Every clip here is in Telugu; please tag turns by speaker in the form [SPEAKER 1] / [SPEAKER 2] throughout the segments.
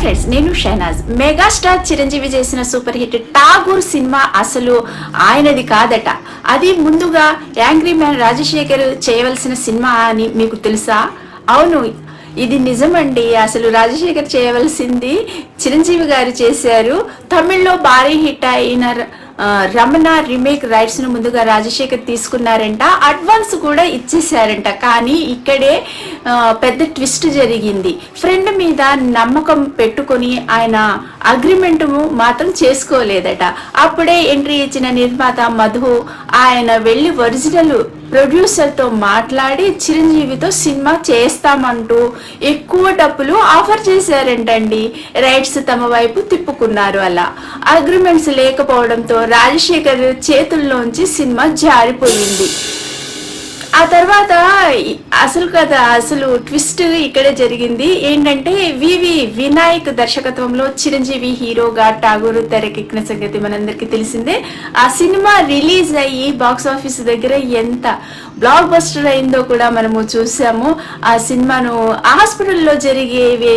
[SPEAKER 1] ఫ్రెండ్స్, నేను షహనాజ్. మెగాస్టార్ చిరంజీవి చేసిన సూపర్ హిట్ ఠాగూర్ సినిమా అసలు ఆయనది కాదట. అది ముందుగా యాంగ్రీ మ్యాన్ రాజశేఖర్ చేయవలసిన సినిమా అని మీకు తెలుసా? అవును, ఇది నిజమండి. అసలు రాజశేఖర్ చేయవలసింది చిరంజీవి గారు చేశారు. తమిళ్లో భారీ హిట్ అయిన రమణ రీమేక్ రైట్స్ ను ముందుగా రాజశేఖర్ తీసుకున్నారంట, అడ్వాన్స్ కూడా ఇచ్చేసారంట. కానీ ఇక్కడే పెద్ద ట్విస్ట్ జరిగింది. ఫ్రెండ్ మీద నమ్మకం పెట్టుకొని ఆయన అగ్రిమెంట్ మాత్రం చేసుకోలేదట. అప్పుడే ఎంట్రీ ఇచ్చిన నిర్మాత మధు ఆయన వెళ్ళి ఒరిజినల్ ప్రొడ్యూసర్ తో మాట్లాడి చిరంజీవితో సినిమా చేస్తామంటూ ఎక్కువ డబ్బులు ఆఫర్ చేశారంటండి. రైట్స్ తమ వైపు తిప్పుకున్నారు. అలా అగ్రిమెంట్స్ లేకపోవడంతో రాజశేఖర్ చేతుల్లోంచి సినిమా జారిపోయింది. ఆ తర్వాత అసలు ట్విస్ట్ ఇక్కడే జరిగింది. ఏంటంటే వినాయక్ దర్శకత్వంలో చిరంజీవి హీరోగా ఠాగూర్ తెరకెక్కిన సంగతి మనందరికీ తెలిసిందే. ఆ సినిమా రిలీజ్ అయ్యి బాక్స్ ఆఫీస్ దగ్గర ఎంత బ్లాక్ బస్టర్ అయిందో కూడా మనము చూసాము. ఆ సినిమాను హాస్పిటల్లో జరిగేవి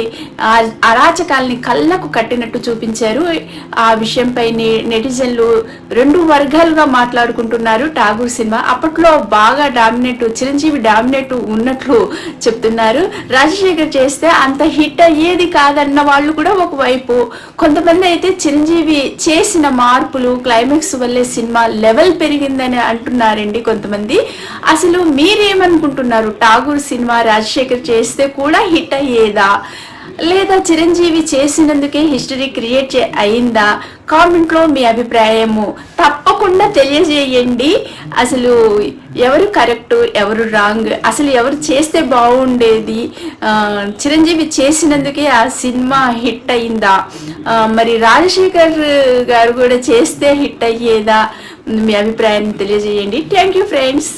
[SPEAKER 1] అరాచకాల్ని కళ్ళకు కట్టినట్టు చూపించారు. ఆ విషయంపై నెటిజన్లు రెండు వర్గాలుగా మాట్లాడుకుంటున్నారు. ఠాగూర్ సినిమా అప్పట్లో బాగా చిరంజీవి డామినేట్ ఉన్నట్లు చెప్తున్నారు. రాజశేఖర్ చేస్తే అంత హిట్ అయ్యేది కాదన్న వాళ్ళు కూడా ఒకవైపు, కొంతమంది అయితే చిరంజీవి చేసిన మార్పులు క్లైమాక్స్ వల్లే సినిమా లెవెల్ పెరిగిందని అంటున్నారండి కొంతమంది. అసలు మీరేమనుకుంటున్నారు? ఠాగూర్ సినిమా రాజశేఖర్ చేస్తే కూడా హిట్ అయ్యేదా, లేదా చిరంజీవి చేసినందుకే హిస్టరీ క్రియేట్ అయిందా? కామెంట్ లో మీ అభిప్రాయము తప్పకుండా తెలియజేయండి. అసలు ఎవరు కరెక్ట్, ఎవరు రాంగ్, అసలు ఎవరు చేస్తే బాగుండేది? చిరంజీవి చేసినందుకే ఆ సినిమా హిట్ అయిందా, మరి రాజశేఖర్ గారు కూడా చేస్తే హిట్ అయ్యేదా? మీ అభిప్రాయాన్ని తెలియజేయండి. Thank you friends.